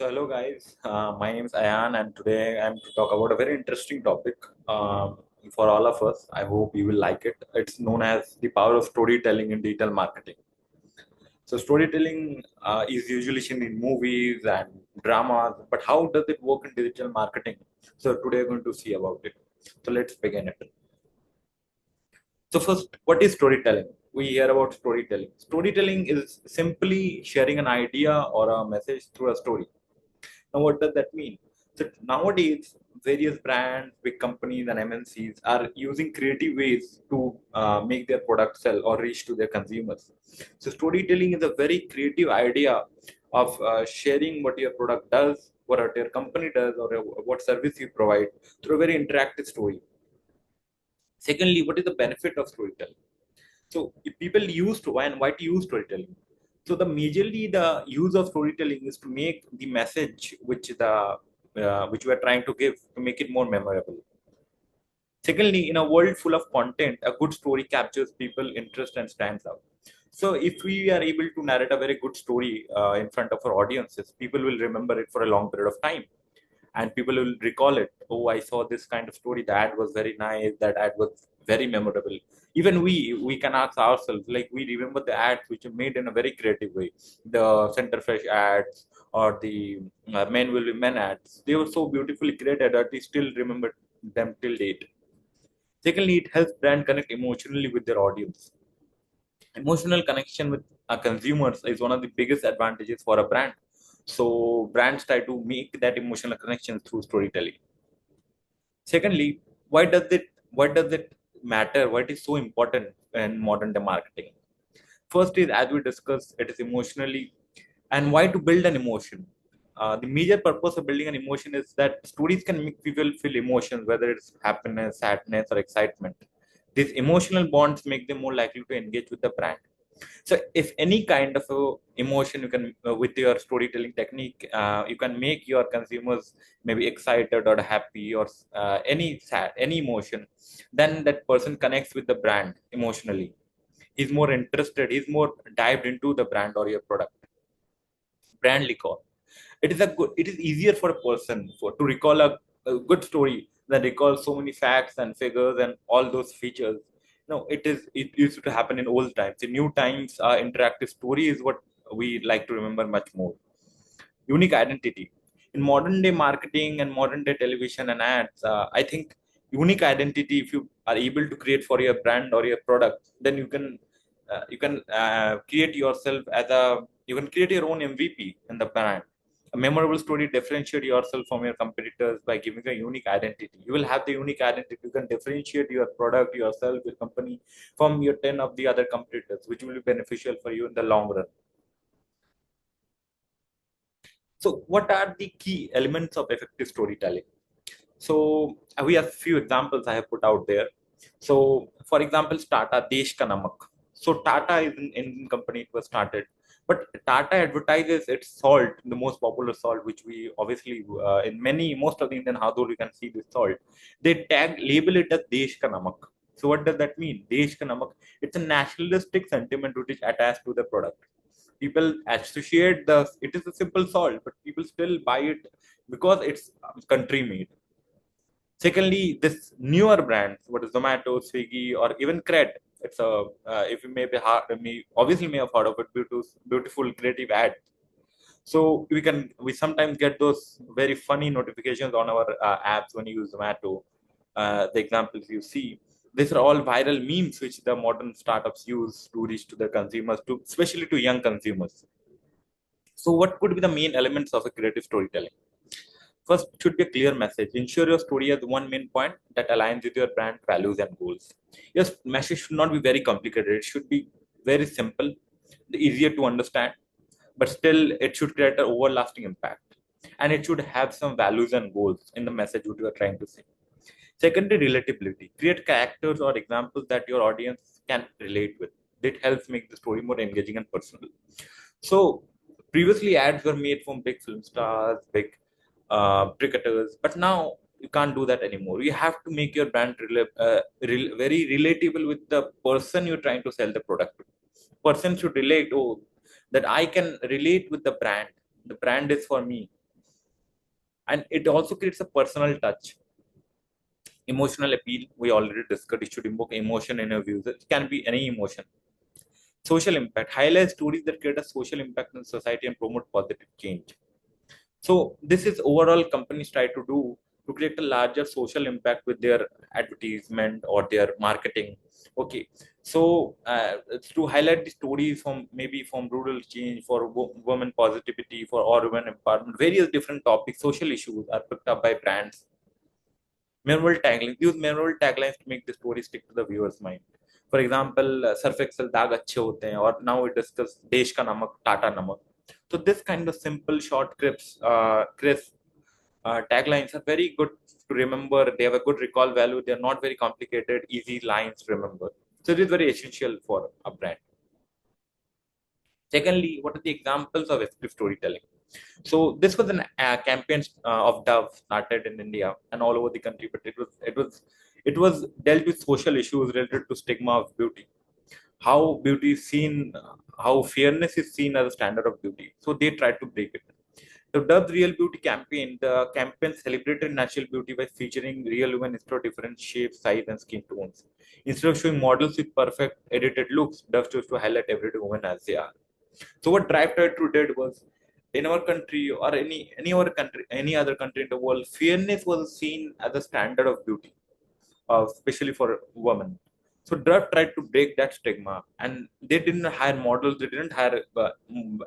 So hello guys, my name is Ayan and today I'm to talk about a very interesting topic for all of us. I hope you will like it. It's known as the power of storytelling in digital marketing. So storytelling is usually seen in movies and dramas, but how does it work in digital marketing? So today we're going to see about it. So let's begin it. So first, what is storytelling? We hear about storytelling. Storytelling is simply sharing an idea or a message through a story. Now, what does that mean? So nowadays, various brands, big companies, and MNCs are using creative ways to make their product sell or reach to their consumers. So storytelling is a very creative idea of sharing what your product does, what your company does, or what service you provide through a very interactive story. Secondly, what is the benefit of storytelling? So if people use to why to use storytelling? So the majorly the use of storytelling is to make the message which we are trying to give to make it more memorable. Secondly, in a world full of content, a good story captures people interest and stands out. So if we are able to narrate a very good story in front of our audiences, people will remember it for a long period of time and people will recall it. Oh, I saw this kind of story. The ad was very nice. That ad was very memorable. Even we can ask ourselves, like we remember the ads which are made in a very creative way. The Center Fresh ads or the Men Will Be Men ads. They were so beautifully created that we still remember them till date. Secondly, it helps brand connect emotionally with their audience. Emotional connection with consumers is one of the biggest advantages for a brand. So brands try to make that emotional connection through storytelling. Secondly, why does it matter? Why it is so important in modern day marketing? First is, as we discussed, it is emotionally, and why to build an emotion. The major purpose of building an emotion is that stories can make people feel emotions, whether it's happiness, sadness, or excitement. These emotional bonds make them more likely to engage with the brand. So if any kind of emotion you can with your storytelling technique, you can make your consumers maybe excited or happy or any sad, any emotion, then that person connects with the brand emotionally. He's more interested, he's more dived into the brand or your product. Brand recall, it is easier for a person to recall a good story than recall so many facts and figures and all those features. No, it used to happen in old times. In new times, interactive story is what we like to remember much more. Unique identity in modern day marketing and modern day television and ads, I think unique identity, if you are able to create for your brand or your product, then you can create yourself as a you can create your own MVP in the brand. A memorable story differentiate yourself from your competitors by giving a unique identity. You will have the unique identity. You can differentiate your product, yourself, your company from your 10 of the other competitors, which will be beneficial for you in the long run. So, what are the key elements of effective storytelling? So, we have few examples I have put out there. So, for example, Tata Desh Ka Namak. So, Tata is an Indian company. It was started, but Tata advertises its salt, the most popular salt, which we obviously in most of the Indian household you can see this salt. They label it as Desh Ka Namak. So, what does that mean? Desh Ka Namak. It's a nationalistic sentiment which is attached to the product. People associate it is a simple salt, but people still buy it because it's country made. Secondly, this newer brands, what is Zomato, Swiggy, or even Cred, it's a if you may be hard, obviously may have heard of it due to beautiful creative ad. So we sometimes get those very funny notifications on our apps when you use Zomato. The examples you see, these are all viral memes which the modern startups use to reach to their consumers, to especially to young consumers. So, what could be the main elements of a creative storytelling? First, should be a clear message. Ensure your story has one main point that aligns with your brand values and goals. Your message should not be very complicated. It should be very simple, easier to understand, but still it should create an overlasting impact. And it should have some values and goals in the message what you are trying to say. Secondly, relatability. Create characters or examples that your audience can relate with. That helps make the story more engaging and personal. So previously ads were made from big film stars, big cricketers, but now you can't do that anymore. You have to make your brand very relatable with the person you're trying to sell the product to. Person should relate, oh, that I can relate with the brand. The brand is for me. And it also creates a personal touch. Emotional appeal, we already discussed, it should invoke emotion in your views. It can be any emotion. Social impact, highlight stories that create a social impact in society and promote positive change. So this is overall companies try to do to create a larger social impact with their advertisement or their marketing. Okay, so it's to highlight the stories from maybe from rural change, for women positivity, for or women empowerment, various different topics, social issues are picked up by brands. Memorable taglines, use memorable taglines to make the story stick to the viewer's mind. For example, surf excel दाग अच्छे होते हैं, or now we discuss देश का नमक टाटा नमक. So this kind of simple short crisp taglines are very good to remember. They have a good recall value. They are not very complicated, easy lines to remember. So it is very essential for a brand. Secondly, what are the examples of effective storytelling? So this was an campaign of Dove started in India and all over the country, but it was dealt with social issues related to stigma of beauty, how beauty is seen, how fairness is seen as a standard of beauty. So they tried to break it. The Dove Real Beauty campaign, the campaign celebrated natural beauty by featuring real women instead of different shapes, size, and skin tones. Instead of showing models with perfect edited looks, Dove chose to highlight everyday women as they are. So what Drive tried to did was, in our country or any other country in the world, fairness was seen as a standard of beauty, especially for women. So Drive tried to break that stigma, and they didn't hire models, they didn't hire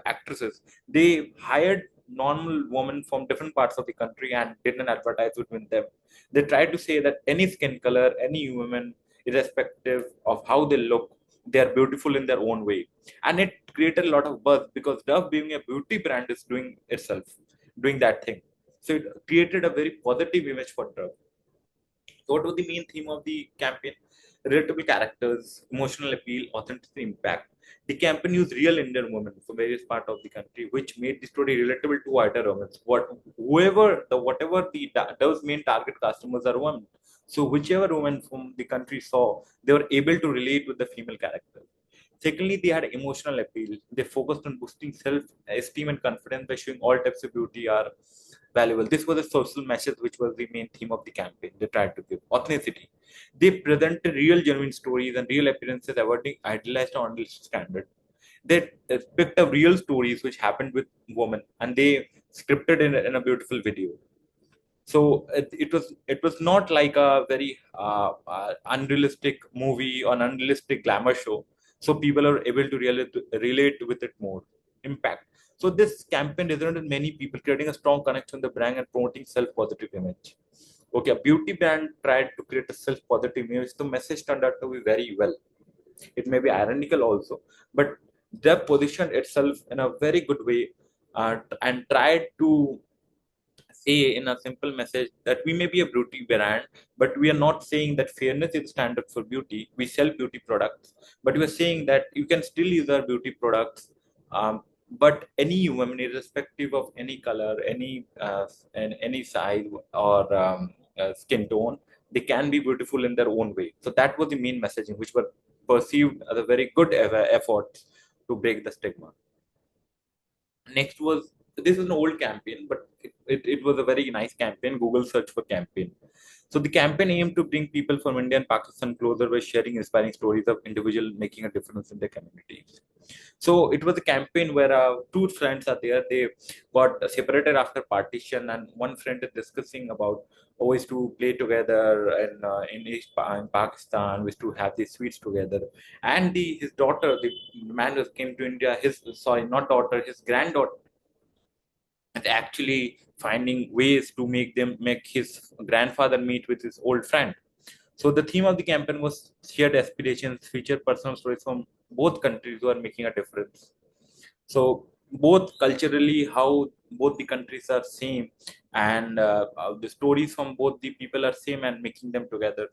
actresses. They hired normal women from different parts of the country and did an advertisement with them. They tried to say that any skin color, any woman, irrespective of how they look, they are beautiful in their own way. And it created a lot of buzz because Dove, being a beauty brand, is doing itself, doing that thing. So it created a very positive image for Dove. So what was the main theme of the campaign? Relatable characters, emotional appeal, authenticity, impact. The campaign used real Indian women from various parts of the country, which made the story relatable to wider audience. Whatever those main target customers are women. So whichever woman from the country saw, they were able to relate with the female character. Secondly, they had emotional appeal. They focused on boosting self-esteem and confidence by showing all types of beauty are valuable. This was a social message, which was the main theme of the campaign. They tried to give authenticity. They presented real, genuine stories and real appearances, avoiding idealized or unrealistic standard. They picked up real stories which happened with women, and they scripted in a beautiful video. So it was not like a very unrealistic movie or an unrealistic glamour show. So people are able to relate with it more. Impact. So this campaign resonated with many people, creating a strong connection with the brand and promoting self-positive image. Okay, a beauty brand tried to create a self-positive image. The message turned out to be very well. It may be ironical also, but they positioned itself in a very good way, and tried to say in a simple message that we may be a beauty brand, but we are not saying that fairness is standard for beauty. We sell beauty products, but we are saying that you can still use our beauty products. But any woman, irrespective of any color, any size or skin tone, they can be beautiful in their own way. So that was the main messaging, which were perceived as a very good effort to break the stigma. Next was, this is an old campaign, but it was a very nice campaign, Google search for campaign. So the campaign aimed to bring people from India and Pakistan closer by sharing inspiring stories of individuals making a difference in their communities. So it was a campaign where two friends are there. They got separated after partition, and one friend is discussing about always to play together and in Pakistan, we used to have these sweets together. And his daughter, the man who came to India, his sorry, not daughter, his granddaughter, is actually finding ways to make his grandfather meet with his old friend. So the theme of the campaign was shared aspirations, feature personal stories from both countries who are making a difference. So both culturally, how both the countries are same, and the stories from both the people are same and making them together.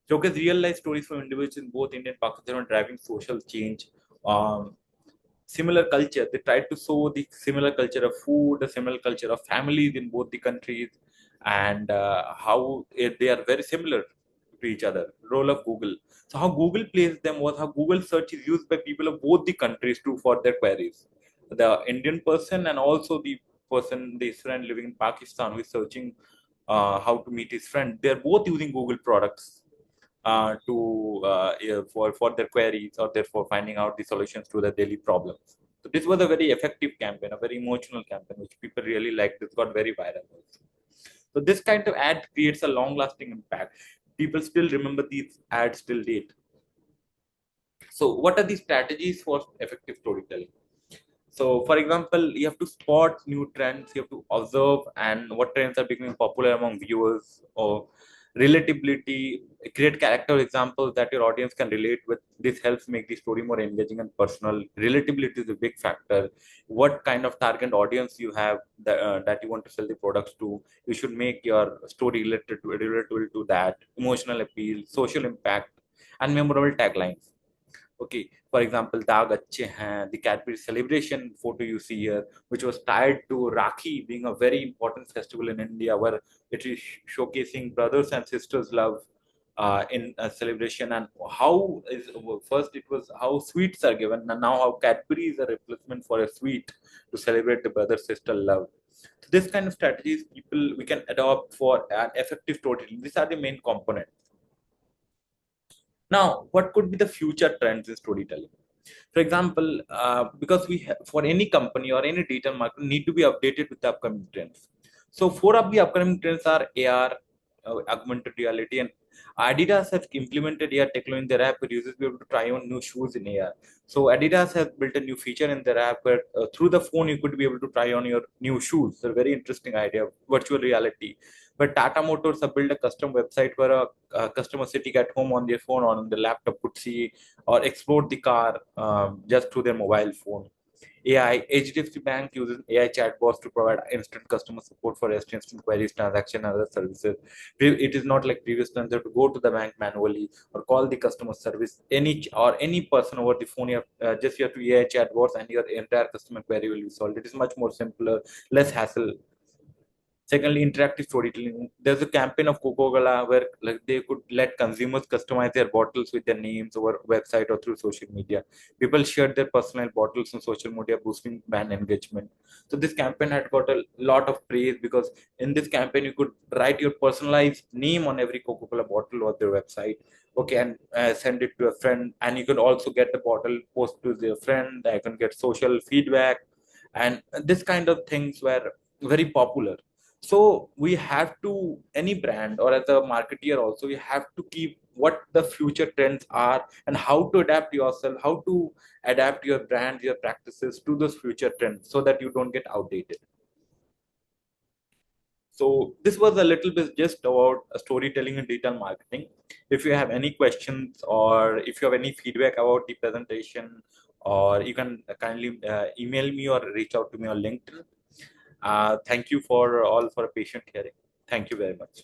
Showcase real life stories from individuals in both India and Pakistan on driving social change. Similar culture. They tried to show the similar culture of food, the similar culture of families in both the countries, and how they are very similar to each other. Role of Google. So how Google plays them was how Google search is used by people of both the countries too for their queries. The Indian person and also the person, this friend living in Pakistan, who is searching how to meet his friend. They're both using Google products yeah, for their queries or therefore finding out the solutions to their daily problems. So this was a very effective campaign, a very emotional campaign, which people really liked. It got very viral also. So this kind of ad creates a long-lasting impact. People still remember these ads till date. So what are the strategies for effective storytelling? So, for example, you have to spot new trends, you have to observe and what trends are becoming popular among viewers, or relatability, create character examples that your audience can relate with. This helps make the story more engaging and personal. Relatability is a big factor. What kind of target audience you have that you want to sell the products to, you should make your story relatable to that. Emotional appeal, social impact, and memorable taglines. Okay, for example, Daag Achhe Hain, the Cadbury celebration photo you see here, which was tied to Rakhi being a very important festival in India, where it is showcasing brothers and sisters' love in a celebration. And how is first it was how sweets are given, and now how Cadbury is a replacement for a sweet to celebrate the brother-sister love. So this kind of strategies people we can adopt for an effective storytelling. These are the main components. Now, what could be the future trends in storytelling? For example, because for any company or any digital market need to be updated with the upcoming trends. So four of the upcoming trends are AR, augmented reality, and Adidas has implemented AR technology in their app where users will be able to try on new shoes in AR. So Adidas has built a new feature in their app where through the phone you could be able to try on your new shoes. It's a very interesting idea, virtual reality. But Tata Motors have built a custom website where a customer sitting at home on their phone or on their laptop could see or explore the car just through their mobile phone. AI, HDFC Bank uses AI chatbots to provide instant customer support for restaurants, inquiries, transaction, and other services. It is not like previous times you have to go to the bank manually or call the customer service. Any person over the phone, you have to AI chatbots and your entire customer query will be solved. It is much more simpler, less hassle. Secondly, interactive storytelling. There's a campaign of Coca-Cola where like they could let consumers customize their bottles with their names over website or through social media. People shared their personal bottles on social media, boosting brand engagement. So this campaign had got a lot of praise because in this campaign you could write your personalized name on every Coca-Cola bottle on their website. Okay, and send it to a friend, and you could also get the bottle post to their friend. I can get social feedback, and this kind of things were very popular. So we have to, any brand or as a marketeer also, you have to keep what the future trends are and how to adapt yourself, how to adapt your brand, your practices to those future trends so that you don't get outdated. So this was a little bit just about storytelling and digital marketing. If you have any questions or if you have any feedback about the presentation, or you can kindly email me or reach out to me on LinkedIn. Thank you for all for a patient hearing. Thank you very much.